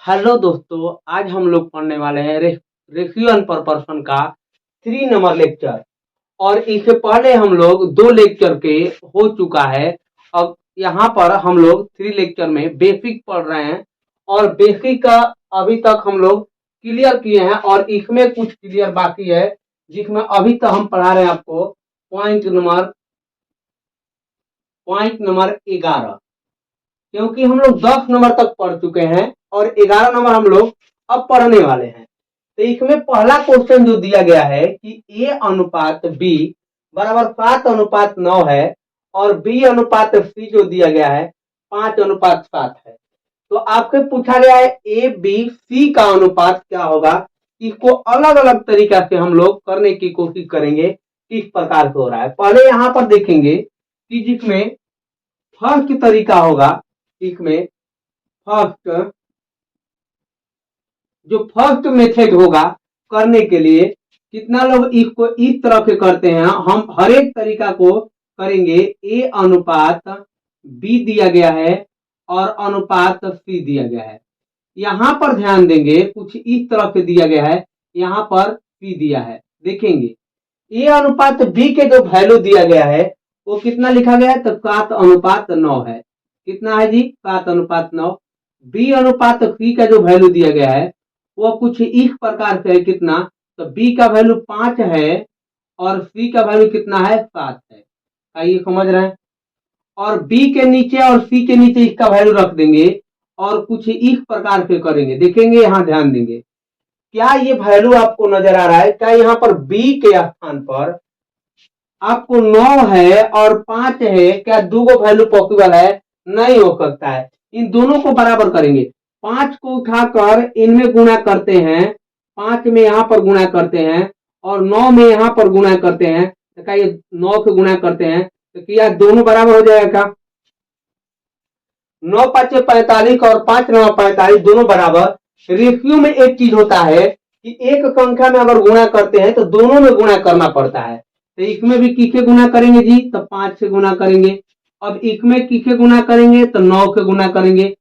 Hello दोस्तों, आज हम लोग पढ़ने वाले हैं रेशियो एंड प्रोपोर्शन का 3 नंबर लेक्चर। और इससे पहले हम लोग 2 लेक्चर के हो चुका है। अब यहाँ पर हम लोग 3 लेक्चर में बेसिक पढ़ रहे हैं और बेसिक का अभी तक हम लोग क्लियर किए हैं और इसमें कुछ क्लियर बाकी है, जिसमें अभी तक हम पढ़ा रहे हैं आपको पॉइंट नंबर 11, क्योंकि हम लोग 10 नंबर तक पढ़ चुके हैं और 11 नंबर हम लोग अब पढ़ने वाले हैं। तो इसमें पहला क्वेश्चन जो दिया गया है कि ए अनुपात बी बराबर 7:9 है और बी अनुपात सी जो दिया गया है 5:7 है। तो आपसे पूछा गया है ए बी सी का अनुपात क्या होगा। इसको अलग अलग तरीका से हम लोग करने की कोशिश करेंगे किस प्रकार से हो रहा है। पहले यहाँ पर देखेंगे कि जिसमें फर्स्ट तरीका होगा, इसमें फर्स्ट जो फर्स्ट मेथड होगा करने के लिए, कितना लोग इसको इस तरह से करते हैं। हम हर एक तरीका को करेंगे। ए अनुपात बी दिया गया है और अनुपात सी दिया गया है। यहां पर ध्यान देंगे, कुछ इस तरह से दिया गया है, यहां पर सी दिया है। देखेंगे ए अनुपात बी के जो वैल्यू दिया गया है वो कितना लिखा गया है, तो 7:9 है। कितना है जी, 7:9। बी अनुपात सी का जो वैल्यू दिया गया है वो कुछ इस प्रकार से है। कितना, तो बी का वैल्यू 5 है और सी का वैल्यू कितना है, 7 है। आइए समझ रहे हैं। और बी के नीचे और सी के नीचे इसका वैल्यू रख देंगे और कुछ इस प्रकार से करेंगे। देखेंगे, यहाँ ध्यान देंगे, क्या ये वैल्यू आपको नजर आ रहा है? क्या यहाँ पर बी के स्थान पर आपको 9 है और 5 है? क्या दो वैल्यू पॉसिबल है? नहीं हो सकता है। इन दोनों को बराबर करेंगे। 5 को उठाकर इनमें गुणा करते हैं, 5 में यहाँ पर गुणा करते हैं और 9 में यहाँ पर गुणा करते हैं। तो क्या ये 9 से गुणा करते हैं तो क्या दोनों बराबर हो जाएगा? 9 5 45 और 5 9 45 दोनों बराबर। रेशियो में एक चीज होता है कि एक संख्या में अगर गुणा करते हैं तो दोनों में गुणा करना पड़ता है। तो इसमें भी किससे गुणा करेंगे जी, तो 5 से गुणा करेंगे। अब इसमें किससे गुणा करेंगे, तो 9 से गुणा करेंगे।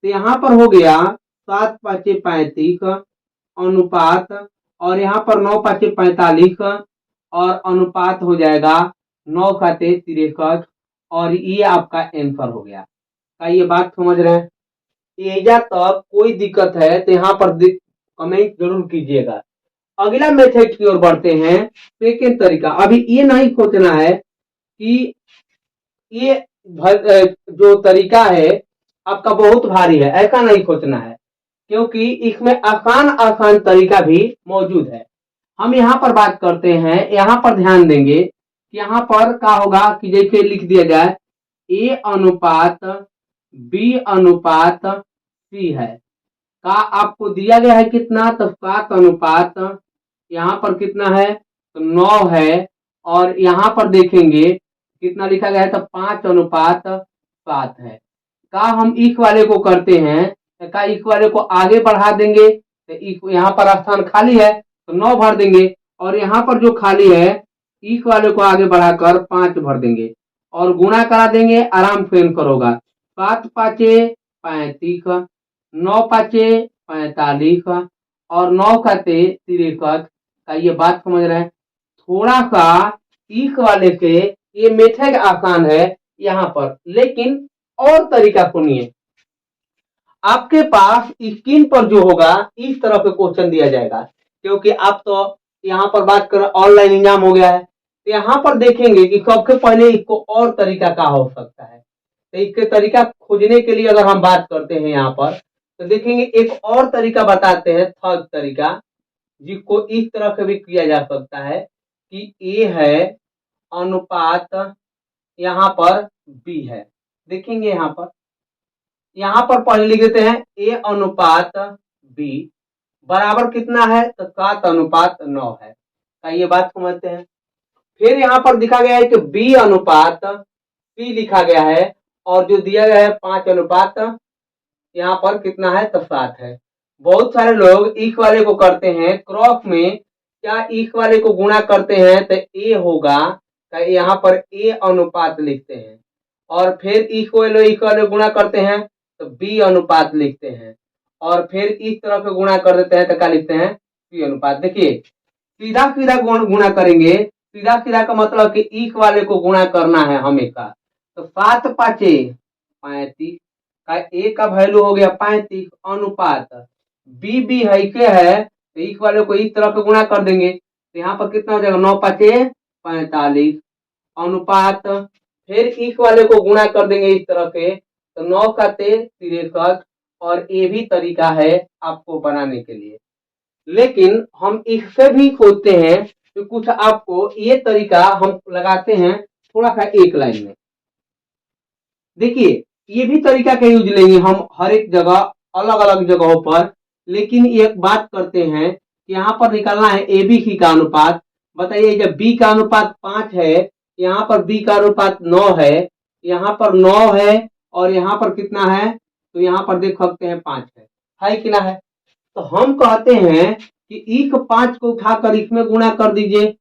तो यहाँ पर हो गया 7 5 35 अनुपात, और यहाँ पर 9 5 45 और अनुपात हो जाएगा 9 खाते 63। और ये आपका आंसर हो गया। क्या ये बात समझ रहे हैं? एजा तक कोई दिक्कत है तो यहाँ पर कमेंट जरूर कीजिएगा। अगला मेथड की ओर बढ़ते हैं। सेकेंड तरीका, अभी ये नहीं सोचना है कि ये जो तरीका है आपका बहुत भारी है, ऐसा नहीं सोचना है, क्योंकि इसमें आसान आसान तरीका भी मौजूद है। हम यहाँ पर बात करते हैं, यहाँ पर ध्यान देंगे कि यहाँ पर क्या होगा कि जैसे लिख दिया जाए ए अनुपात बी अनुपात सी है। का आपको दिया गया है कितना, तो 7 अनुपात यहाँ पर कितना है, तो 9 है। और यहाँ पर देखेंगे कितना लिखा गया है, तो 5:7 है। का हम इस वाले को करते हैं, तो का इस वाले को आगे बढ़ा देंगे, तो यहाँ पर स्थान खाली है तो 9 भर देंगे, और यहाँ पर जो खाली है इस वाले को आगे बढ़ाकर 5 भर देंगे और गुणा करा देंगे। आराम से आंसर होगा 7 5 35, 9 5 45 और 9 खाते 63। का ये बात समझ रहे हैं? थोड़ा सा इस वाले से ये मेथड आसान है यहाँ पर, लेकिन और तरीका सुनिए। आपके पास स्क्रीन पर जो होगा इस तरह के क्वेश्चन दिया जाएगा, क्योंकि आप तो यहाँ पर बात कर ऑनलाइन एग्जाम हो गया है। तो यहाँ पर देखेंगे कि सबसे पहले इसको और तरीका क्या हो सकता है। तो इसके तरीका खोजने के लिए अगर हम बात करते हैं यहाँ पर, तो देखेंगे एक और तरीका बताते हैं, थर्ड तरीका, जिसको इस तरह से भी किया जा सकता है कि ए है अनुपात यहाँ पर बी है। देखेंगे यहाँ पर पहले लिख देते हैं ए अनुपात बी बराबर कितना है, तो 7:9 है। क्या ये बात समझते हैं? फिर यहाँ पर दिखा गया है कि बी अनुपात सी लिखा गया है और जो दिया गया है 5 अनुपात यहाँ पर कितना है, तो 7 है। बहुत सारे लोग इस वाले को करते हैं क्रॉस में, क्या इस वाले को गुणा करते हैं तो ए होगा, यहाँ पर ए अनुपात लिखते हैं, और फिर इस वाले गुणा करते हैं तो बी अनुपात लिखते हैं, और फिर इस तरफ से गुणा कर देते हैं तो क्या लिखते हैं, पी अनुपात। देखिए सीधा सीधा गुणा करेंगे, सीधा सीधा का मतलब कि एक वाले को गुणा करना है हमेशा। तो 7 पाँचे 35 का ए का वैल्यू हो गया 35 अनुपात बी बी है के है, तो एक वाले को इस तरफ से गुणा कर देंगे तो यहाँ पर कितना हो जाएगा 9 पाँचे 45 अनुपात, फिर एक वाले को गुणा कर देंगे इस तरह से तो 9 का 63, और ये भी तरीका है आपको बनाने के लिए। लेकिन हम इससे भी खोजते हैं तो कुछ आपको ये तरीका हम लगाते हैं थोड़ा सा एक लाइन में। देखिए ये भी तरीका का यूज लेंगे हम हर एक जगह अलग अलग जगहों पर, लेकिन एक बात करते हैं कि यहाँ पर निकालना है ए बी सी का अनुपात। बताइए जब बी का अनुपात 5 है, यहाँ पर बी का अनुपात 9 है, यहाँ पर 9 है और यहाँ पर कितना है, तो यहाँ पर देख सकते हैं 5 है कि ना है। तो हम कहते हैं कि एक 5 को उठाकर इसमें गुणा कर दीजिए,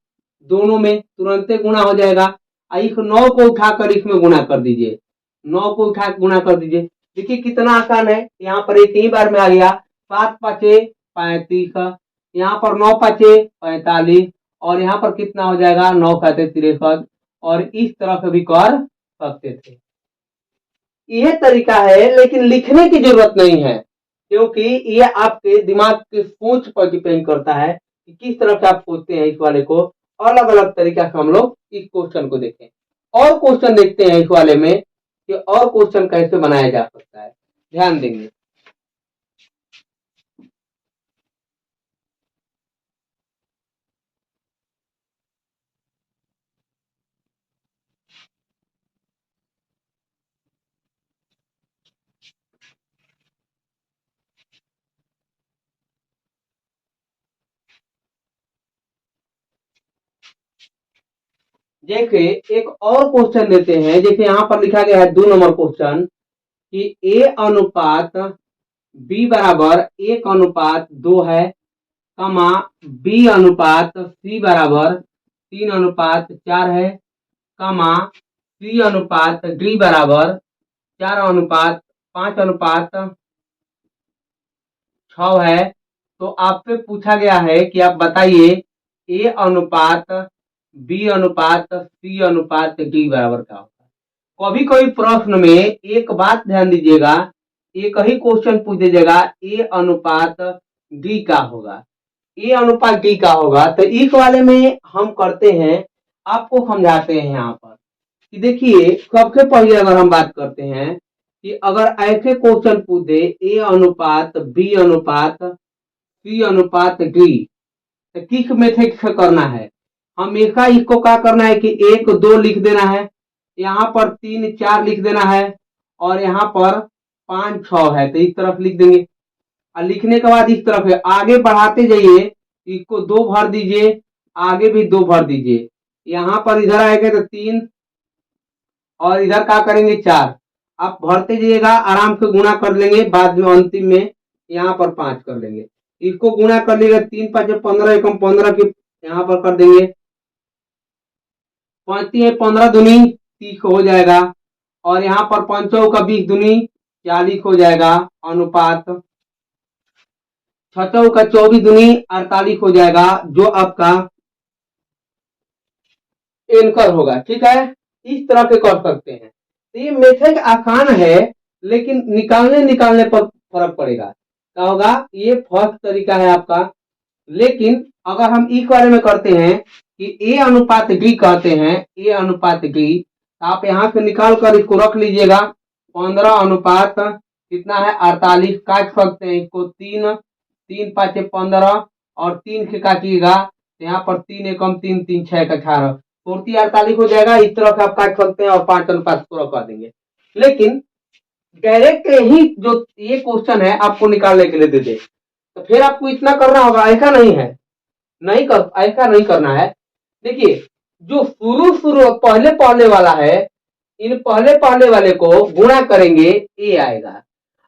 दोनों में तुरंत गुणा हो जाएगा। एक 9 को उठाकर इसमें गुणा कर दीजिए, 9 को उठा गुणा कर दीजिए। देखिए कितना आसान है, यहाँ पर एक ही बार में आ गया 7 पाँचे 35, यहाँ पर 9 पाँचे 45 और यहाँ पर कितना हो जाएगा 9 खाते 63, और इस तरह से भी कर सकते थे। यह तरीका है, लेकिन लिखने की जरूरत नहीं है क्योंकि ये आपके दिमाग के सोच पर डिपेंड करता है कि किस तरह से आप सोचते हैं। इस वाले को अलग अलग तरीका से हम लोग इस क्वेश्चन को देखें और क्वेश्चन देखते हैं इस वाले में कि और क्वेश्चन कैसे बनाया जा सकता है, ध्यान देंगे। देखिए एक और क्वेश्चन लेते हैं, जैसे यहाँ पर लिखा गया है 2 नंबर क्वेश्चन कि ए अनुपात बी बराबर 1 अनुपात 2 है, कमा बी अनुपात सी बराबर 3 अनुपात 4 है, कमा सी अनुपात डी बराबर 4 अनुपात 5 अनुपात 6 है। तो आपसे पूछा गया है कि आप बताइए ए अनुपात बी अनुपात सी अनुपात डी बराबर क्या होता है। कभी कभी प्रश्न में एक बात ध्यान दीजिएगा, एक ही क्वेश्चन पूछ दीजिएगा ए अनुपात डी का होगा, ए अनुपात डी का होगा। तो इस वाले में हम करते हैं, आपको समझाते हैं यहाँ पर कि देखिए सबसे पहले अगर हम बात करते हैं कि अगर ऐसे क्वेश्चन पूछ दे ए अनुपात बी अनुपात सी अनुपात डी, तो किस मेथड से करना है, हमेशा इसको क्या करना है कि 1 2 लिख देना है, यहाँ पर 3 4 लिख देना है और यहाँ पर 5 6 है तो इस तरफ लिख देंगे। और लिखने के बाद इस तरफ है आगे बढ़ाते जाइए, इसको 2 भर दीजिए, आगे भी 2 भर दीजिए, यहाँ पर इधर आएगा तो 3 और इधर क्या करेंगे 4। आप भरते जाइएगा, आराम से गुणा कर लेंगे, बाद में अंतिम में यहाँ पर 5 कर लेंगे। इसको गुणा कर लीजिएगा 3 5 15 एकम 15 की यहाँ पर कर देंगे, 5 15 दूनी 30 हो जाएगा और यहाँ पर 5 का 20 दूनी 40 हो जाएगा अनुपात 6 का 24 दूनी 48 हो जाएगा, जो आपका एंकर होगा। ठीक है, इस तरह से कर सकते हैं। तो ये मेथड आसान है, लेकिन निकालने पर फर्क पड़ेगा। क्या होगा, ये फर्स्ट तरीका है आपका। लेकिन अगर हम इस बारे में करते हैं कि ए अनुपात डी कहते हैं, ए अनुपात डी, आप यहाँ से निकाल कर इसको रख लीजिएगा, 15 अनुपात कितना है 48, काट सकते हैं इसको 3 3 5 15 और 3 से काटिएगा तो यहाँ पर 3 एकम 3 3 6 18 पूर्ति 48 हो जाएगा। इस तरह से आप काट सकते हैं और 5 अनुपात पूरा कर देंगे। लेकिन डायरेक्ट ही जो ये क्वेश्चन है आपको निकालने के लिए दे दे तो फिर आपको इतना करना होगा, ऐसा नहीं है, ऐसा नहीं करना है। देखिए जो शुरू पहले पहले वाला है, इन पहले वाले को गुणा करेंगे ए आएगा,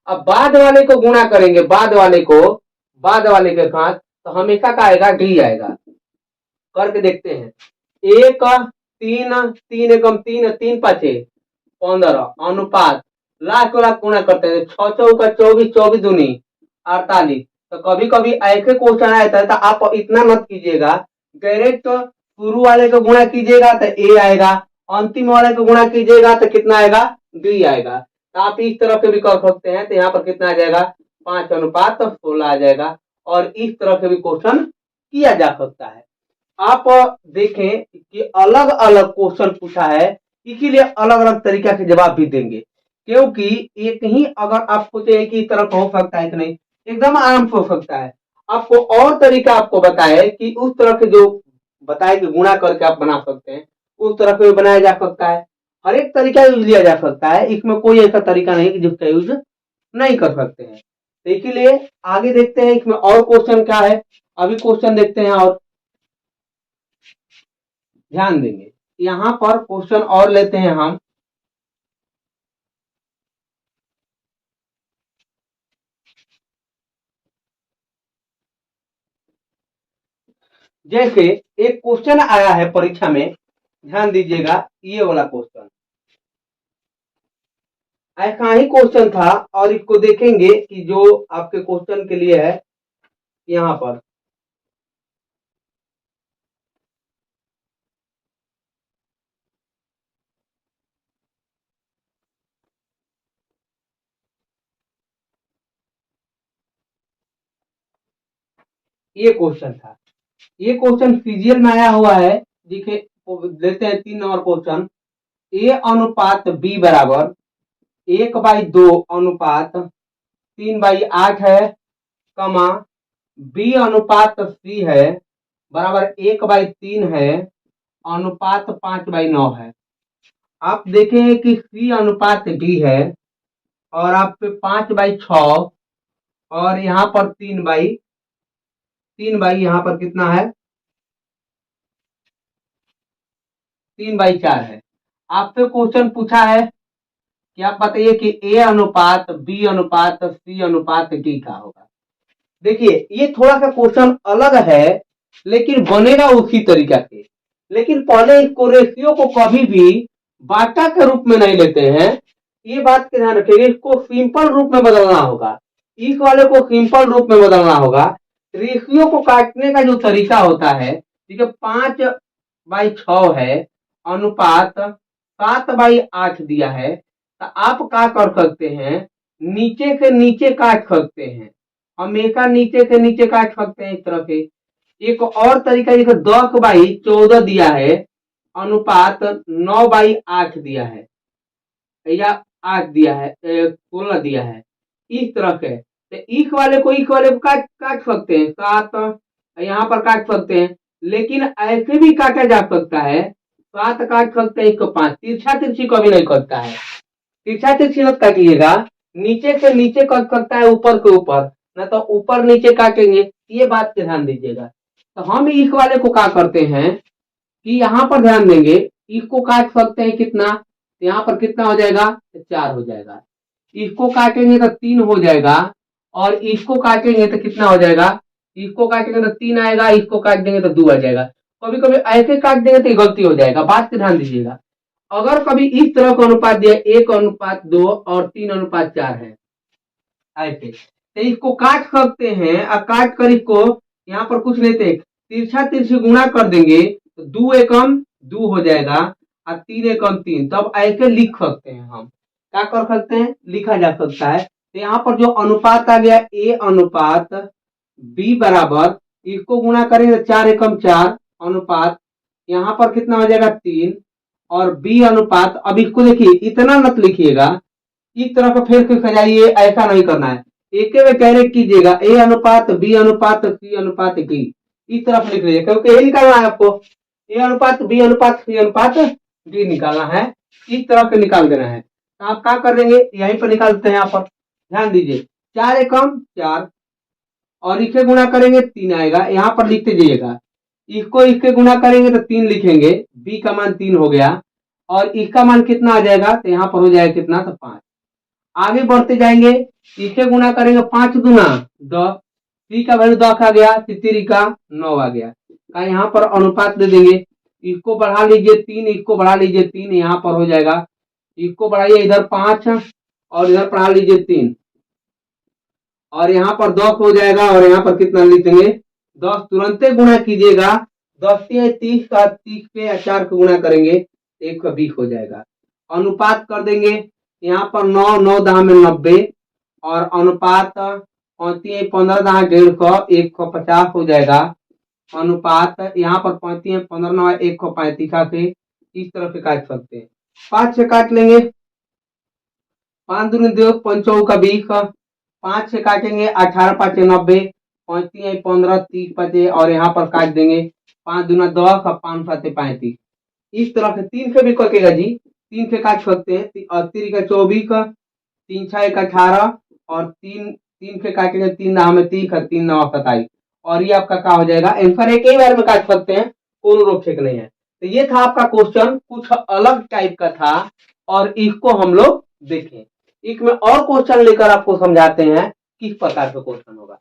अब बाद वाले को गुणा करेंगे बाद वाले के साथ तो हमेशा का आएगा डी आएगा। करके देखते हैं, 1 3 3 एकम 3 3 5 15 अनुपात लास्ट वाला गुणा करते हैं 6 चौका 24 24 दूनी 48। तो कभी कभी ऐसे क्वेश्चन आता है तो आप इतना मत कीजिएगा, डायरेक्ट शुरू वाले को गुणा कीजिएगा तो ए आएगा, अंतिम वाले को गुणा कीजिएगा तो कितना आएगा, बी आएगा। तो आप इस तरह के भी कर सकते हैं। तो यहाँ पर कितना आ जाएगा, 5:16 आ जाएगा। और इस तरह के भी क्वेश्चन किया जा सकता है। आप देखें कि अलग अलग क्वेश्चन पूछा है, इसीलिए अलग अलग तरीका के जवाब भी देंगे, क्योंकि एक ही अगर आप सोचे कि इस तरह का हो सकता है कि नहीं, एकदम आराम से हो सकता है। आपको और तरीका आपको बताए कि उस तरह के जो बताए कि गुणा करके आप बना सकते हैं, उस तरह से भी बनाया जा सकता है। हर एक तरीका यूज लिया जा सकता है, इसमें कोई ऐसा तरीका नहीं कि जिसका यूज नहीं कर सकते हैं। तो इसीलिए आगे देखते हैं इसमें और क्वेश्चन क्या है। अभी क्वेश्चन देखते हैं और ध्यान देंगे। यहाँ पर क्वेश्चन और लेते हैं हम। जैसे एक क्वेश्चन आया है परीक्षा में, ध्यान दीजिएगा, ये वाला क्वेश्चन ऐसा ही क्वेश्चन था। और इसको देखेंगे कि जो आपके क्वेश्चन के लिए है यहाँ पर। ये क्वेश्चन था, ये क्वेश्चन सीजीएल में आया हुआ है। देखिए लेते हैं 3 नंबर क्वेश्चन। ए अनुपात बी बराबर 1/2 अनुपात 3/8 है, कमा बी अनुपात सी है बराबर 1/3 है, अनुपात 5/9 है। आप देखें कि सी अनुपात बी है और आप पे 5/6 और यहाँ पर 3 बाई यहाँ पर कितना है, 3/4 है। आपसे क्वेश्चन पूछा है कि आप बताइए कि ए अनुपात बी अनुपात सी अनुपात डी का होगा। देखिए ये थोड़ा सा क्वेश्चन अलग है, लेकिन बनेगा उसी तरीका से। लेकिन पहले इसको रेशियो को कभी भी बाटा के रूप में नहीं लेते हैं, ये बात का ध्यान रखिएगा। इसको सिंपल रूप में बदलना होगा, इस वाले को सिंपल रूप में बदलना होगा। रेशियो को काटने का जो तरीका होता है, ठीक है, 5/6 है, अनुपात 7/8 दिया है। तो आप क्या कर सकते हैं, नीचे से नीचे काट सकते हैं, हमेशा नीचे से नीचे काट सकते हैं इस तरह से। एक और तरीका, जैसे 10/14 दिया है, अनुपात 9/8 दिया है, या 8 दिया है, 16 दिया है, इस तरह से। तो इस वाले को काट काट सकते हैं, 7 यहाँ पर काट सकते हैं। लेकिन ऐसे भी काटा जा सकता है, 7 काट सकते हैं, इसको 5, तिरछा तिरछी कभी नहीं करता है। तिरछा तिरछी मत काटिएगा, नीचे से नीचे कट सकता है, ऊपर के ऊपर, ना तो ऊपर नीचे काटेंगे। ये बात पे ध्यान दीजिएगा। तो हम इस वाले को क्या करते हैं कि यहाँ पर ध्यान देंगे, इसको काट सकते हैं कितना, तो यहाँ पर कितना हो जाएगा, 4 हो जाएगा। इसको काटेंगे तो 3 हो जाएगा, और इसको काटेंगे तो कितना हो जाएगा, इसको काटेंगे तो 3 आएगा, इसको काट देंगे तो 2 आ जाएगा। कभी कभी ऐसे काट देंगे तो गलती हो जाएगा, बात पे ध्यान दीजिएगा। अगर कभी इस तरह का अनुपात दिया 1:2 और 3:4 है ऐसे, तो इसको काट सकते हैं, और काट कर इसको यहाँ पर कुछ लेते, तिरछा तिरछी गुणा कर देंगे तो 2 एकम 2 हो जाएगा, और 3 एकम 3। तब ऐसे लिख सकते हैं, हम क्या कर सकते हैं, लिखा जा सकता है। तो यहाँ पर जो अनुपात आ गया, ए अनुपात बी बराबर, इसको गुणा करेंगे तो 4 एकम 4, अनुपात यहाँ पर कितना हो जाएगा, 3, और बी अनुपात। अब इसको देखिए, इतना मत लिखिएगा, इस तरह का फेर से सजाइए, ऐसा नहीं करना है। एक में कैरेक्ट कीजिएगा, ए अनुपात बी अनुपात सी अनुपात डी, इस तरह से लिख लीजिए, क्योंकि ये निकालना है आपको, ए अनुपात बी अनुपात सी अनुपात डी निकालना है, इस तरह से निकाल देना है। तो आप क्या कर देंगे, यहीं पर निकाल देते हैं। यहाँ पर ध्यान दीजिए, 4 एकम 4, और इसे गुणा करेंगे 3 आएगा, यहाँ पर लिखते जाइएगा। इसको इसके गुणा करेंगे तो 3 लिखेंगे, बी का मान 3 हो गया, और इसका मान कितना आ जाएगा, तो यहाँ पर हो जाएगा कितना, तो 5। आगे बढ़ते जाएंगे, इसे गुणा करेंगे, 5 दूना 10, सी का वैल्यू 10 आ गया, तितरी का 9 आ गया। का यहाँ पर अनुपात दे देंगे, इसको बढ़ा लीजिए 3, इसको बढ़ा लीजिए 3, यहाँ पर हो जाएगा, इसको बढ़ाइए इधर 5 और इधर बढ़ा लीजिए 3, और यहाँ पर 10 हो जाएगा और यहाँ पर कितना लिखेंगे 10, तुरंत गुणा कीजिएगा 10 से 30 का 30 पे 4 को गुणा करेंगे 1 का 20 हो जाएगा। अनुपात कर देंगे यहाँ पर 9 9 दहा में 90 और अनुपात 35 15 दहा 150 150 हो जाएगा। अनुपात यहाँ पर 35 15 9 135 से इस तरह से काट सकते हैं। 5 से काट लेंगे 5 दूनी 2 पंचों का 20 5 से काटेंगे 18 5 90 35 15 30 25 और यहाँ पर काट देंगे 5 दूना 10 और 5 7 35। इस तरह से 3 से भी कटेगा जी 3 से काट सकते हैं और 3 का 24 3 6 18 और 3 से काटेंगे 3 दाह में 30 3 9 27 और ये आपका क्या हो जाएगा आंसर। एक ही बार में काट सकते हैं कोई रोक छेक नहीं है। तो ये था आपका क्वेश्चन कुछ अलग टाइप का था और इसको हम लोग देखें। इसमें और क्वेश्चन लेकर आपको समझाते हैं किस प्रकार का क्वेश्चन होगा।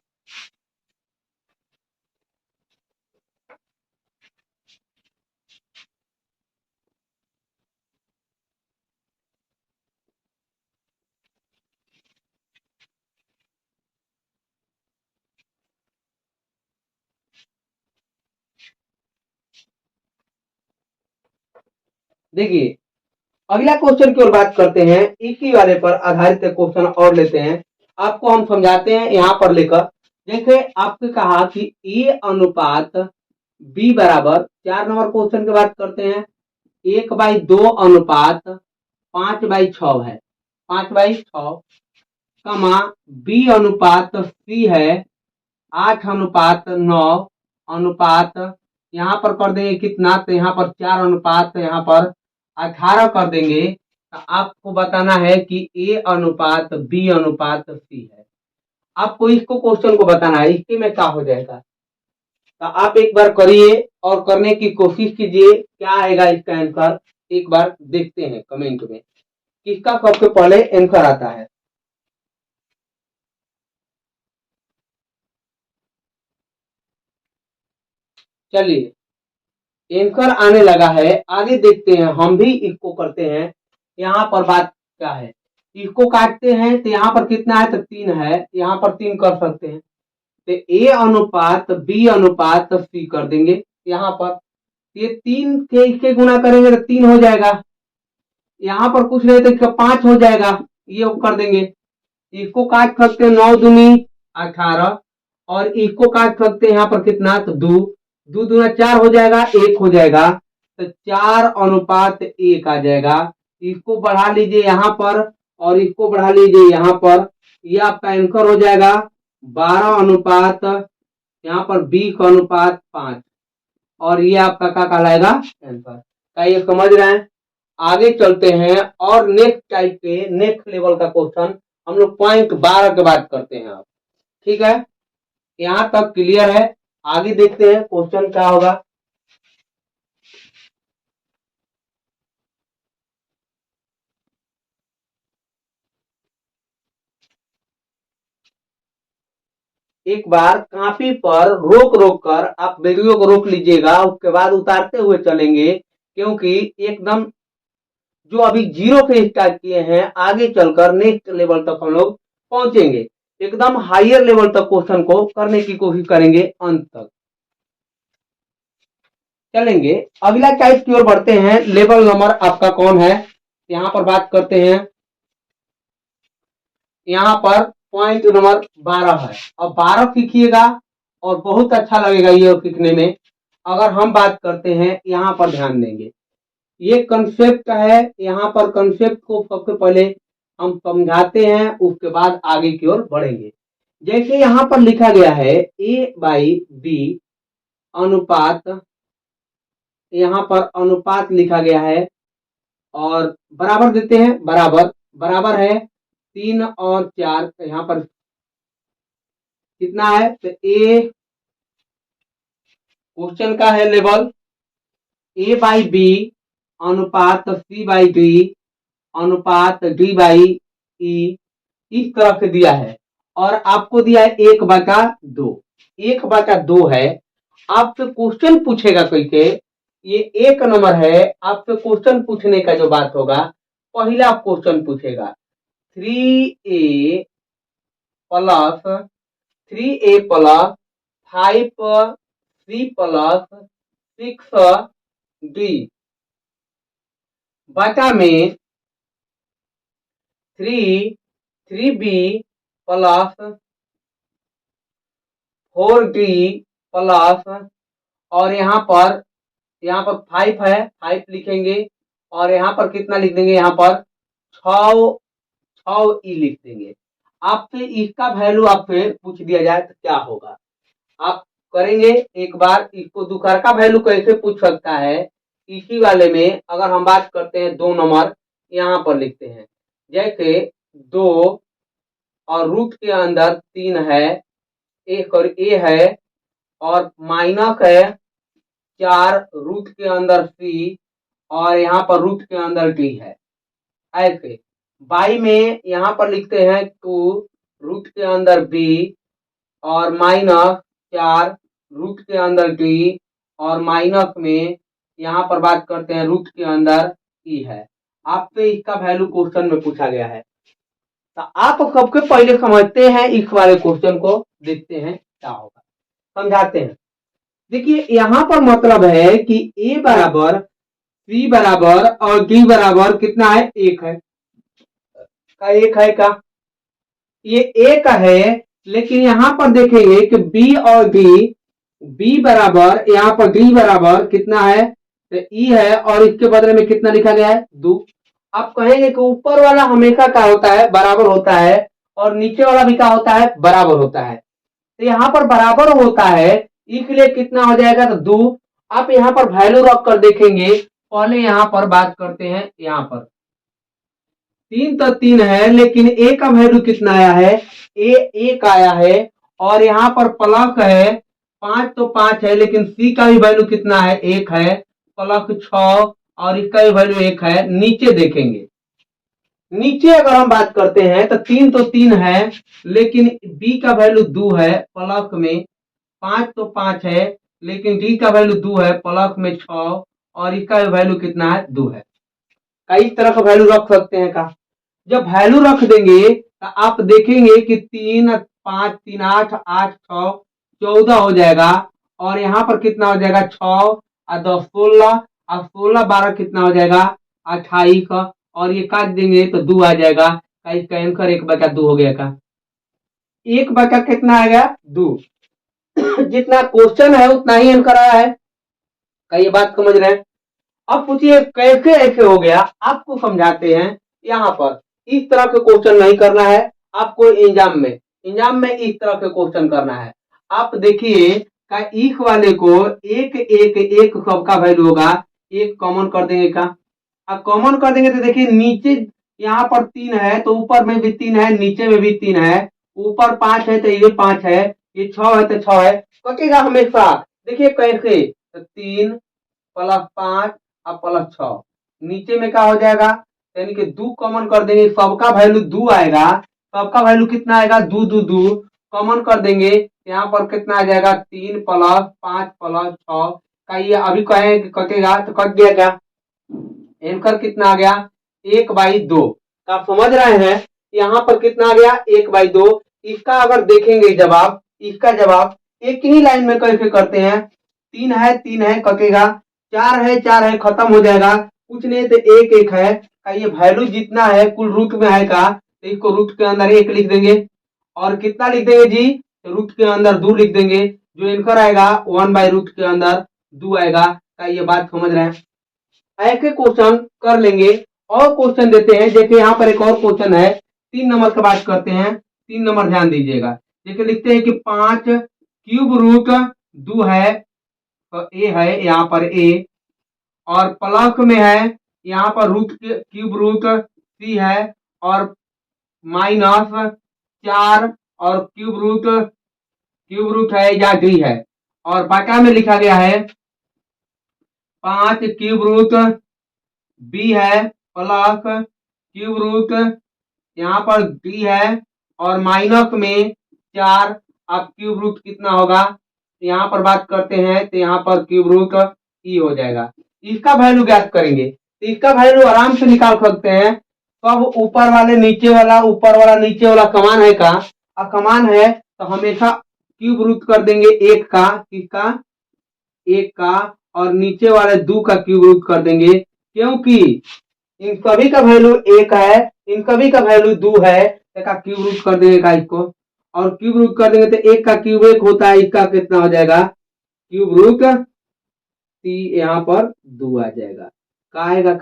देखिए अगला क्वेश्चन की ओर बात करते हैं। इसी वाले पर आधारित क्वेश्चन और लेते हैं, आपको हम समझाते हैं यहाँ पर लेकर। जैसे आपने कहा कि ए अनुपात बी बराबर 4 नंबर क्वेश्चन की बात करते हैं 1/2 अनुपात 5/6 है 5/6 कमा बी अनुपात सी है 8/9 अनुपात यहाँ पर कर देंगे कितना तो यहाँ पर 4 अनुपात यहाँ पर 18 कर देंगे। तो आपको बताना है कि ए अनुपात बी अनुपात सी है। आपको इसको क्वेश्चन को बताना है इसके में क्या हो जाएगा। तो आप एक बार करिए और करने की कोशिश कीजिए क्या आएगा इसका आंसर। एक बार देखते हैं कमेंट में किसका सबसे पहले आंसर आता है। चलिए आंसर आने लगा है, आगे देखते हैं। हम भी इसको करते हैं। यहाँ पर बात क्या है, इसको काटते हैं तो यहाँ पर कितना है तो 3 है, यहाँ पर 3 कर सकते हैं। तो ए अनुपात बी अनुपात सी कर देंगे यहाँ पर। ये 3 के इसके गुणा करेंगे तो 3 हो जाएगा। यहाँ पर कुछ नहीं तो इसका 5 हो जाएगा, ये कर देंगे। इसको काट सकते हैं 9 दूनी 18 और इसको काट सकते हैं यहाँ पर कितना तो 2 2 दूना 4 हो जाएगा 1 हो जाएगा। तो 4 अनुपात 1 आ जाएगा। इसको बढ़ा लीजिए यहाँ पर और इसको बढ़ा लीजिए यहाँ पर, यह आपका आंसर हो जाएगा 12 अनुपात यहाँ पर 20 अनुपात 5 और ये आपका क्या कहलाएगा आंसर। क्या ये समझ रहे हैं। आगे चलते हैं और नेक्स्ट टाइप के नेक्स्ट लेवल का क्वेश्चन हम लोग पॉइंट 12 के बात करते हैं अब। ठीक है, यहाँ तक क्लियर है। आगे देखते हैं क्वेश्चन क्या होगा। एक बार कॉपी पर रोक रोक कर आप वीडियो को रोक लीजिएगा, उसके बाद उतारते हुए चलेंगे क्योंकि एकदम जो अभी 0 से स्टार्ट किए हैं आगे चलकर नेक्स्ट लेवल तक हम लोग पहुंचेंगे। एकदम हायर लेवल तक क्वेश्चन को करने की कोशिश करेंगे, अंत तक चलेंगे। अगला टाइप की ओर बढ़ते हैं। लेवल नंबर आपका कौन है, यहाँ पर बात करते हैं। यहाँ पर पॉइंट नंबर 12 है और 12 सीखिएगा और बहुत अच्छा लगेगा ये सीखने में। अगर हम बात करते हैं यहाँ पर ध्यान देंगे, ये कंसेप्ट है। यहाँ पर कंसेप्ट को सबसे पहले हम समझाते हैं, उसके बाद आगे की ओर बढ़ेंगे। जैसे यहाँ पर लिखा गया है A/B अनुपात, यहाँ पर अनुपात लिखा गया है और बराबर देते हैं। बराबर बराबर है 3 और 4, यहाँ पर कितना है तो ए क्वेश्चन का है लेवल A/B अनुपात C/D अनुपात D/E इस तरह से दिया है और आपको दिया है 1/2। 1/2 है। आपसे क्वेश्चन पूछेगा कैसे, ये 1 नंबर है। आपसे क्वेश्चन पूछने का जो बात होगा, पहला क्वेश्चन पूछेगा 3A plus 3a plus 5c plus 6d बटा में 3b प्लस 4d प्लस और यहाँ पर 5 है, 5 लिखेंगे और यहाँ पर कितना लिख देंगे, यहाँ पर 6 लिख देंगे। आपसे इसका वैल्यू आपसे पूछ दिया जाए तो क्या होगा, आप करेंगे एक बार। इसको दुखर का वैल्यू कैसे पूछ सकता है, इसी वाले में अगर हम बात करते हैं 2 नंबर यहाँ पर लिखते हैं, जैसे 2 और रूट के अंदर 3 है, एक और ए है और माइनस है 4 रूट के अंदर सी और यहाँ पर रूट के अंदर डी है। ऐसे बाई में यहाँ पर लिखते हैं 2 रूट के अंदर बी और माइनस 4 रूट के अंदर डी और माइनस में यहाँ पर बात करते हैं रूट के अंदर ई है। आपसे इसका वैल्यू क्वेश्चन में पूछा गया है, तो आप सबके पहले समझते हैं, इस वाले क्वेश्चन को देखते हैं क्या होगा, समझाते हैं। देखिए यहाँ पर मतलब है कि a बराबर c बराबर और d बराबर कितना है, 1 है का, 1 है का, ये 1 है। लेकिन यहाँ पर देखेंगे कि b और d, b बराबर यहाँ पर d बराबर कितना है, तो e है और इसके बदले में कितना लिखा गया है, 2। आप कहेंगे कि ऊपर वाला हमेशा क्या होता है, बराबर होता है और नीचे वाला भी क्या होता है, बराबर होता है। तो यहाँ पर बराबर होता है, इसलिए कितना हो जाएगा, तो 2। आप यहाँ पर वैल्यू रख कर देखेंगे, पहले यहाँ पर बात करते हैं, यहाँ पर 3 तो 3 है, लेकिन a का वैल्यू कितना आया है, एक आया है और यहाँ पर प्लस है 5 तो 5 है, लेकिन c का भी वैल्यू कितना है, 1 है, प्लस 6 और इसका भी वैल्यू 1 है। नीचे देखेंगे, नीचे अगर हम बात करते हैं तो 3 तो 3 है, लेकिन b का वैल्यू 2 है, प्लस में 5 तो 5 है, लेकिन d का वैल्यू 2 है, प्लस में 6 और इसका वैल्यू कितना है, 2 है। कई तरह का वैल्यू रख सकते हैं का। जब वैल्यू रख देंगे तो आप देखेंगे कि 3 5 3 8 8 6 14 हो जाएगा और यहाँ पर कितना हो जाएगा, 6 और 10 16 और 16 12 कितना हो जाएगा, 28 और ये काट देंगे तो 2 आ जाएगा। का इसका आंसर 1 बचा 2 हो गया का, 1 बचा कितना आ गया, 2। जितना क्वेश्चन है उतना ही आंसर आया है। का ये बात समझ रहे हैं। अब पूछिए कैसे ऐसे हो गया, आपको समझाते हैं। यहाँ पर इस तरह के क्वेश्चन नहीं करना है आपको, एग्जाम में इस तरह के क्वेश्चन करना है। आप देखिए का इस वाले को एक एक एक सबका वैल्यू होगा, एक कॉमन कर देंगे का। अब कॉमन कर देंगे तो देखिए नीचे यहाँ पर 3 है तो ऊपर में भी 3 है, नीचे में भी 3 है, ऊपर 5 है तो ये 5 है, ये 6 है तो 6 है, कटेगा हमेशा। देखिए कैसे, तो 3 प्लस 5 और प्लस 6, नीचे में क्या हो जाएगा, यानी कि 2 कॉमन कर देंगे, सबका वैल्यू 2 आएगा, सबका वैल्यू कितना आएगा, 2 2 2 कॉमन कर देंगे, यहाँ पर कितना आ जाएगा, 3 प्लस 5 प्लस 6 का, ये अभी कहे कि कटेगा तो कट गया क्या, आंसर कितना आ गया, 1/2। आप समझ रहे हैं, यहाँ पर कितना आ गया, 1/2। इसका अगर देखेंगे जवाब, इसका जवाब एक ही लाइन में कैसे करते हैं, 3 है कटेगा, 4 है खत्म हो जाएगा, कुछ नहीं तो 1 1 है का, ये वैल्यू जितना है कुल रूट में है का, तो इसको रूट के अंदर 1 लिख देंगे और कितना लिख देंगे जी, तो रूट के अंदर 2 लिख देंगे, जो आंसर आएगा 1/रूट के अंदर 2 आएगा का। ये बात समझ रहे हैं, ऐसे क्वेश्चन कर लेंगे। और क्वेश्चन देते हैं, जैसे यहाँ पर एक और क्वेश्चन है, 3 नंबर की बात करते हैं। 3 नंबर ध्यान दीजिएगा, जैसे लिखते हैं कि 5 क्यूब रूट 2 है, तो ए है यहाँ पर ए, और प्लस में है यहाँ पर रूट क्यूब रूट सी है, और माइनस 4 और क्यूब रूट है या डी है, और बटा में लिखा गया है 5 क्यूब रूट बी है, प्लस क्यूब रूट यहाँ पर डी है, और माइनस में 4। अब क्यूब रूट कितना होगा, यहाँ पर बात करते हैं तो यहाँ पर क्यूब रूट ई हो जाएगा। इसका वैल्यू ज्ञात करेंगे तो इसका वैल्यू आराम से निकाल सकते हैं। सब ऊपर वाले नीचे वाला, ऊपर वाला नीचे वाला समान है का, असमान है तो हमेशा क्यूब रूट कर देंगे एक का, किसका, एक का, और नीचे वाले 2 का क्यूब रूट कर देंगे, क्योंकि इन सभी का वैल्यू 1 है, इन सभी का वैल्यू 2 है, का क्यूब रूट कर देंगे का इसको, और क्यूब रूट कर देंगे तो 1 का क्यूब 1 होता है, इसका कितना हो जाएगा, क्यूब रूट यहाँ पर 2 आ जाएगा, का आएगा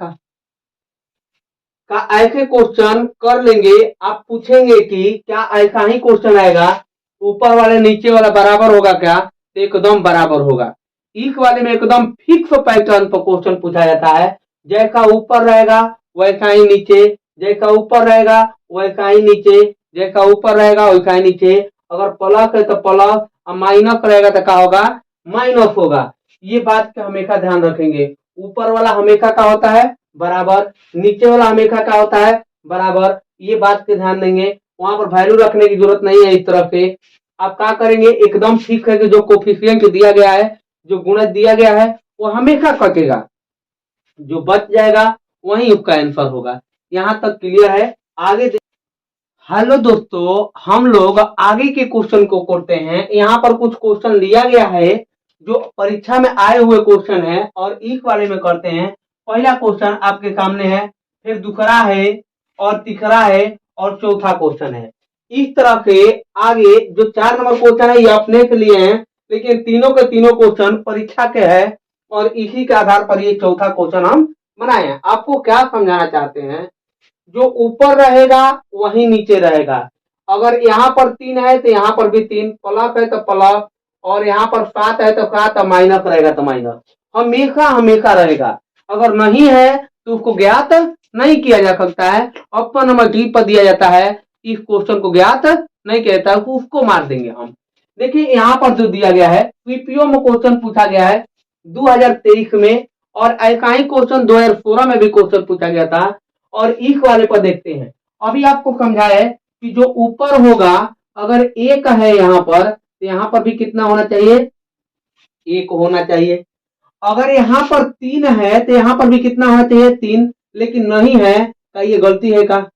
का ऐसे क्वेश्चन कर लेंगे। आप पूछेंगे कि क्या ऐसा ही क्वेश्चन आएगा, ऊपर वाले नीचे वाला बराबर होगा क्या, तो एकदम बराबर होगा। इस वाले में एकदम फिक्स पैटर्न पर क्वेश्चन पूछा जाता है, जैसा ऊपर रहेगा वैसा ही नीचे, जैसा ऊपर रहेगा वैसा ही नीचे, जैसा ऊपर रहेगा वैसा ही नीचे। अगर प्लस है तो प्लस, और माइनस रहेगा तो क्या होगा, माइनस होगा। ये बात का हमेशा ध्यान रखेंगे, ऊपर वाला हमेशा का होता है बराबर, नीचे वाला हमेशा का होता है बराबर, ये बात के ध्यान देंगे। वहां पर वैल्यू रखने की जरूरत नहीं है। इस तरफ से आप क्या करेंगे, एकदम ठीक है कि जो कोफिशिएंट दिया गया है, जो गुणज दिया गया है, वो हमेशा कटेगा, जो बच जाएगा वही उसका आंसर होगा। यहां तक क्लियर है। आगे हेलो दोस्तों, हम लोग आगे के क्वेश्चन को करते हैं। यहाँ पर कुछ क्वेश्चन लिया गया है जो परीक्षा में आए हुए क्वेश्चन है, और इस वाले में करते हैं। पहला क्वेश्चन आपके सामने है, फिर दूसरा है, और तीसरा है, और चौथा क्वेश्चन है। इस तरह से आगे जो 4 नंबर क्वेश्चन है ये अपने के लिए हैं, लेकिन तीनों के तीनों क्वेश्चन परीक्षा के हैं, और इसी के आधार पर ये चौथा क्वेश्चन हम बनाए हैं। आपको क्या समझाना चाहते हैं, जो ऊपर रहेगा वही नीचे रहेगा। अगर यहाँ पर 3 है तो यहाँ पर भी 3, प्लस है तो प्लस, और यहाँ पर 7 है तो 7, माइनस रहेगा तो माइनस, हमेशा हमेशा रहेगा। अगर नहीं है तो उसको ज्ञात नहीं किया जा सकता है। ऑप्शन नंबर डी पर दिया जाता है, इस क्वेश्चन को ज्ञात नहीं किया जाता है, उसको मार देंगे हम। देखिए यहाँ पर जो दिया गया है, पीपीओ में क्वेश्चन पूछा गया है 2023 में, और ऐसा ही क्वेश्चन 2016 में भी क्वेश्चन पूछा गया था। और इस वाले पर देखते हैं, अभी आपको समझाया कि जो ऊपर होगा, अगर 1 है यहाँ पर, तो यहाँ पर भी कितना होना चाहिए, 1 होना चाहिए। अगर यहाँ पर 3 है तो यहाँ पर भी कितना होना चाहिए, 3, लेकिन नहीं है, का ये गलती है का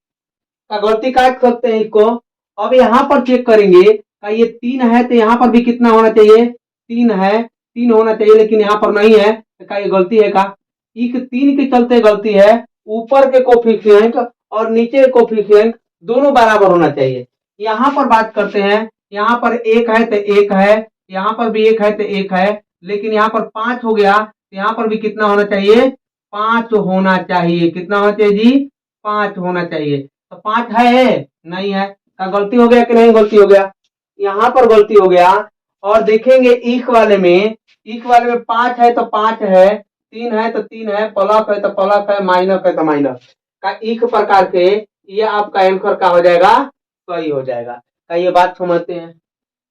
गलती काट सकते हैं इसको। अब यहाँ पर चेक करेंगे, का ये 3 है तो यहाँ पर भी कितना होना चाहिए, 3 है, 3 होना चाहिए, लेकिन यहाँ पर नहीं है, तो का ये गलती है का, इस 3 के चलते गलती है। ऊपर के कोफिशिएंट और नीचे के कोफिशिएंट दोनों बराबर होना चाहिए। यहाँ पर बात करते हैं, यहाँ पर 1 है तो 1 है, यहाँ पर भी 1 है तो 1 है, लेकिन यहाँ पर 5 हो गया, तो यहाँ पर भी कितना होना चाहिए, 5 होना चाहिए। कितना होना चाहिए जी, 5 होना चाहिए। तो 5 है नहीं है, का गलती हो गया कि नहीं गलती हो गया, यहाँ पर गलती हो गया। और देखेंगे इस वाले में, 5 है तो 5 है, 3 है तो 3 है, प्लस है तो प्लस है, माइनस है तो माइनस, का एक प्रकार से ये आपका आंसर का हो जाएगा, सही हो जाएगा। का ये बात समझते हैं,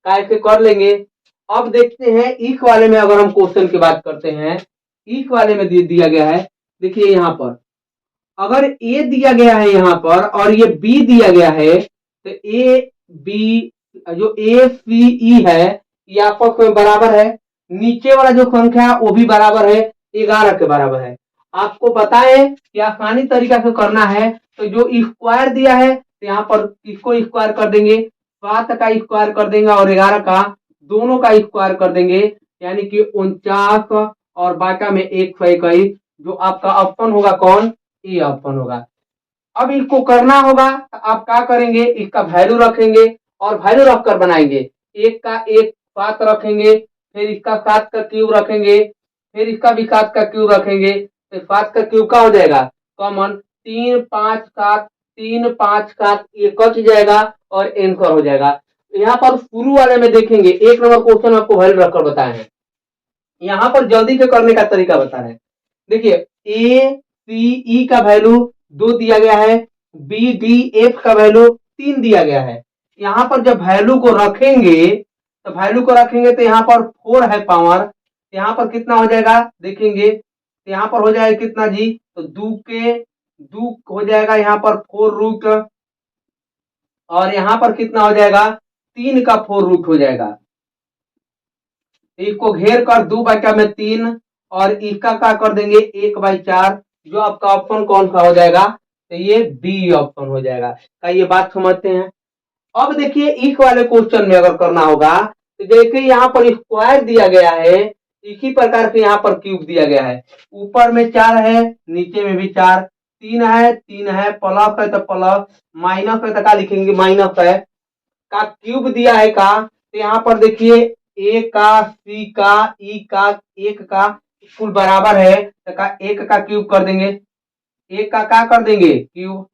का ऐसे कर लेंगे। अब देखते हैं इस वाले में, अगर हम क्वेश्चन की बात करते हैं, इस वाले में दिया गया है। देखिए यहाँ पर अगर ए दिया गया है यहाँ पर, और ये बी दिया गया है, तो ए बी जो ए सी ई है ये आपस में बराबर है। नीचे वाला जो संख्या है वो भी बराबर है, 11 के बराबर है। आपको बताएं कि आसानी तरीका से करना है, तो जो स्क्वायर दिया है तो यहाँ पर इसको स्क्वायर कर देंगे, 7 का स्क्वायर कर देंगे और 11 का, दोनों का स्क्वायर कर देंगे, यानी कि 49 और बाटा में 121। जो आपका ऑप्शन होगा कौन, ये ऑप्शन होगा। अब इसको करना होगा तो आप क्या करेंगे, इसका वैल्यू रखेंगे और वैल्यू रखकर बनाएंगे। 1 का 1 7 रखेंगे, फिर इसका 7 का क्यूब रखेंगे, फिर इसका भी 7 का क्यूब रखेंगे, तो 7 का क्यूब का हो जाएगा कॉमन, 3 5 7, 3 5 7, ये कट जाएगा और आंसर हो जाएगा। यहाँ पर शुरू वाले में देखेंगे 1 नंबर क्वेश्चन आपको वैल्यू रखकर बताए हैं, यहाँ पर जल्दी से करने का तरीका बता रहे हैं। देखिए ए सी ई का वैल्यू 2 दिया गया है, बी डी एफ का वैल्यू 3 दिया गया है। यहाँ पर जब वैल्यू को रखेंगे तो यहाँ पर 4 है पावर, यहाँ पर कितना हो जाएगा देखेंगे, यहाँ पर हो जाएगा कितना जी, तो 2 हो जाएगा, यहाँ पर 4 रूट, और यहाँ पर कितना हो जाएगा, 3 का 4 रूट हो जाएगा। इसको घेर कर 2/3, और इसका क्या कर देंगे 1/4। जो आपका ऑप्शन कौन सा हो जाएगा, तो ये बी ऑप्शन हो जाएगा। क्या ये बात समझते हैं। अब देखिए इक वाले क्वेश्चन में अगर करना होगा तो देखिए यहाँ पर स्क्वायर दिया गया है, इसी प्रकार के यहाँ पर क्यूब दिया गया है। ऊपर में 4 है, नीचे में भी 4, 3 है, 3 है, प्लस है तो प्लस, माइनस है तो क्या लिखेंगे माइनस है, का क्यूब दिया है का, तो यहाँ पर देखिए ए का, सी का, ई का, एक का कुल बराबर है तो का एक का क्यूब कर देंगे, एक का क्या कर देंगे क्यूब।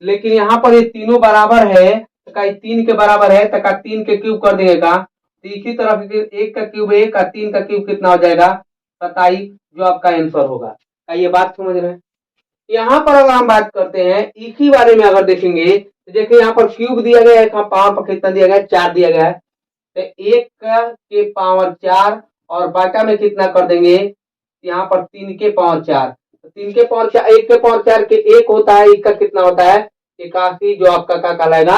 लेकिन यहाँ पर ये तीनों बराबर है तो का 3 के बराबर है तो का 3 के क्यूब कर देंगे का। तो इसी तरफ एक का क्यूब एक का 3 का क्यूब कितना हो जाएगा 27, जो आपका आंसर होगा। क्या ये बात समझ रहे हैं? यहाँ पर अगर हम बात करते हैं एक ही बारे में अगर देखेंगे तो देखिए यहाँ पर क्यूब दिया गया है, पावर पर कितना दिया गया है 4 दिया गया है, तो 1 के पावर 4 और बाटा में कितना कर देंगे यहाँ पर 3 के पावर 4, तो 3 के पावर 4, 1 के पावर 4 के 1 होता है, 1 का कितना होता है 81, जो आपका क्या कहलाएगा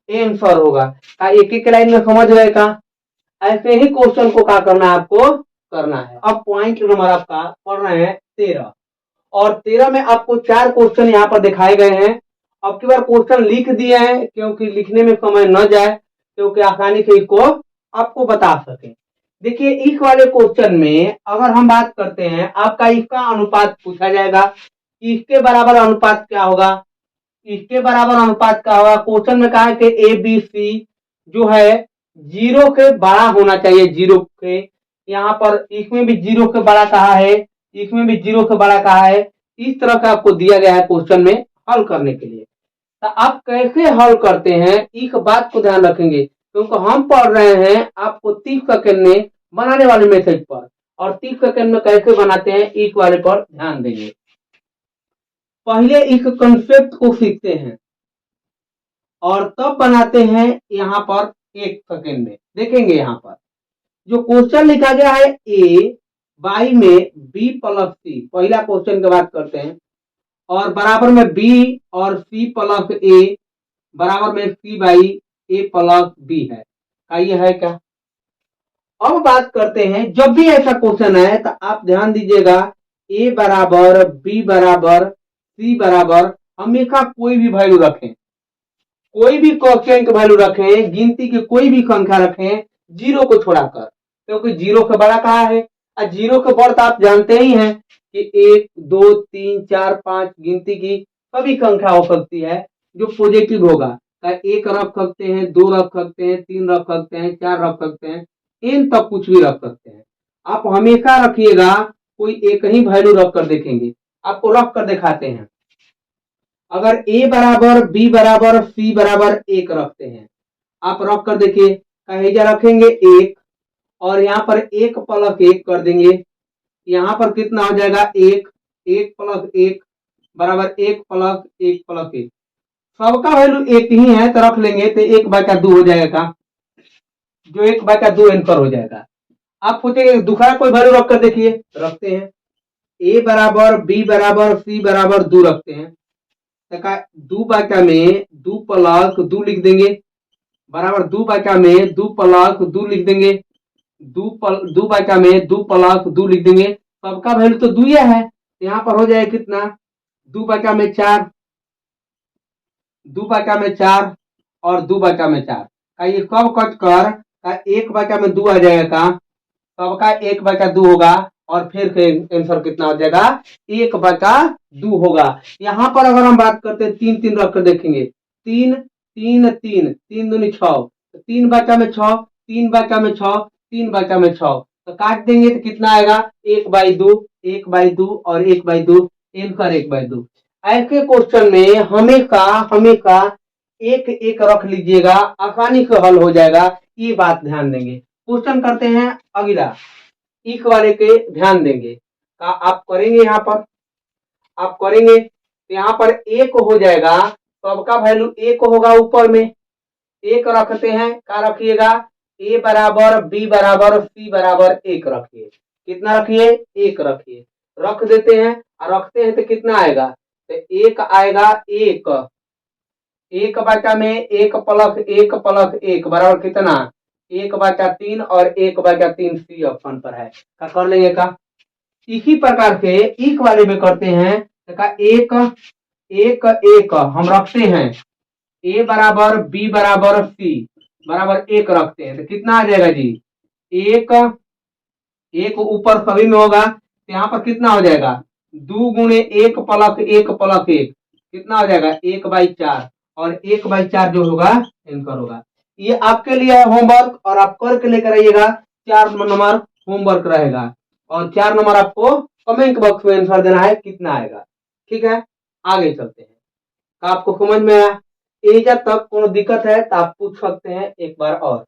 आंसर होगा। एक एक लाइन में समझ रहे का। ऐसे ही क्वेश्चन को क्या करना है आपको करना है। अब पॉइंट नंबर आपका पढ़ रहे हैं 13, और 13 में आपको 4 क्वेश्चन यहाँ पर दिखाए गए हैं। अब की बार क्वेश्चन लिख दिए हैं क्योंकि लिखने में समय न जाए, क्योंकि आसानी से इसको आपको बता सके। देखिए इस वाले क्वेश्चन में अगर हम बात करते हैं आपका इसका अनुपात पूछा जाएगा, इसके बराबर अनुपात क्या होगा, इसके बराबर अनुपात क्या होगा। क्वेश्चन में कहा है कि ए बी सी जो है 0 के बड़ा होना चाहिए, 0 के, यहाँ पर इसमें भी 0 के बड़ा कहा है, इसमें भी 0 के बड़ा कहा है। इस तरह का आपको दिया गया है क्वेश्चन में हल करने के लिए। तो आप कैसे हल करते हैं इस बात को ध्यान रखेंगे, क्योंकि हम पढ़ रहे हैं आपको 30 सेकंड में बनाने वाले मेथड पर, और 30 सेकंड में कैसे बनाते हैं इस वाले पर ध्यान देंगे। पहले इस कंसेप्ट को सीखते हैं और तब बनाते हैं यहाँ पर 1 सेकंड में। देखेंगे यहाँ पर जो क्वेश्चन लिखा गया है ए बाई में बी प्लस सी, पहला क्वेश्चन की बात करते हैं, और बराबर में बी और सी प्लस ए बराबर में सी बाई ए प्लस बी है। क्या ये है क्या? अब बात करते हैं जब भी ऐसा क्वेश्चन है तो आप ध्यान दीजिएगा, ए बराबर बी बराबर सी बराबर हमेशा कोई भी वैल्यू रखें, कोई भी क्वेश्चन की वैल्यू रखें, गिनती की कोई भी संख्या रखें 0 को छोड़ाकर, क्योंकि 0 के बड़ा कहा है और 0 के बड़ा तो आप जानते ही हैं कि 1 2 3 4 5 गिनती की सभी संख्या हो सकती है जो पॉजिटिव होगा। एक रख सकते हैं, 2 रख सकते हैं, 3 रख सकते हैं, 4 रख सकते हैं, इन तक कुछ भी रख सकते हैं। आप हमेशा रखिएगा कोई एक ही वैल्यू रख कर देखेंगे, आपको रख कर दिखाते हैं। अगर a बराबर b बराबर c बराबर 1 रखते हैं, आप रख कर देखिए, कहेजा रखेंगे 1 और यहाँ पर 1 प्लस 1 कर देंगे, यहाँ पर कितना हो जाएगा 1, 1 प्लस 1 बराबर 1 प्लस 1 प्लस 1, सबका वैल्यू 1 ही है तो रख लेंगे, तो 1/2 हो जाएगा, जो 1/2 आंसर हो जाएगा। आप पूछेंगे दूसरा कोई वैल्यू रख कर देखिए, रखते हैं a बराबर b बराबर c बराबर 2 रखते हैं, 2 में 2 प्लस 2 लिख देंगे, बराबर 2 में 2 प्लस 2 लिख देंगे, 2 में 2 प्लस 2 लिख देंगे, सबका वैल्यू तो 2 है, यहाँ पर हो जाए कितना 2 में 4, 2 में 4 और 2 में 4 का ये सब कट कर 1 में 2 आ जाएगा, सबका 1/2 होगा, और फिर आंसर कितना हो जाएगा 1/2 होगा। यहाँ पर अगर हम बात करते हैं 3 3 रख कर देखेंगे, 3 3 3 3 दूनी 6, 3 में 6, 3 में 6, 3 में 6, तो काट देंगे तो कितना आएगा 1/2, 1/2 और 1/2, आंसर 1/2। ऐसे क्वेश्चन में हमेशा हमेशा एक एक रख लीजिएगा, आसानी से हल हो जाएगा, ये बात ध्यान देंगे। क्वेश्चन करते हैं अगला, इस वाले के ध्यान देंगे का आप करेंगे, यहाँ पर आप करेंगे तो यहाँ पर 1 हो जाएगा, सबका वैल्यू 1 होगा, ऊपर में 1 रखते हैं, क्या रखिएगा a बराबर b बराबर c बराबर 1 रखिए, कितना रखिए 1 रखिए, रख देते हैं और रखते हैं तो कितना आएगा, तो 1 आएगा, 1 में 1 प्लस 1 प्लस 1 बराबर कितना 1/3 और 1/3 सी ऑप्शन पर है, क्या कर लेंगे का। इसी प्रकार से एक वाले में करते हैं, का 1 1 1 हम रखते हैं, ए बराबर बी बराबर सी बराबर 1 रखते हैं तो कितना आ जाएगा जी? एक, एक ऊपर सभी में होगा तो यहाँ पर कितना हो जाएगा? 2 गुणे 1 प्लस 1 प्लस 1 कितना हो जाएगा? 1/4 और 1/4 जो होगा एंकर होगा। ये आपके लिए है होमवर्क और आप करके लेकर आइएगा। 4 नंबर होमवर्क रहेगा और 4 नंबर आपको कमेंट बॉक्स में आंसर देना है कितना आएगा। ठीक है, आगे चलते हैं। आपको समझ में आया? एजा तक कोनो दिक्कत है तो आप पूछ सकते हैं एक बार और।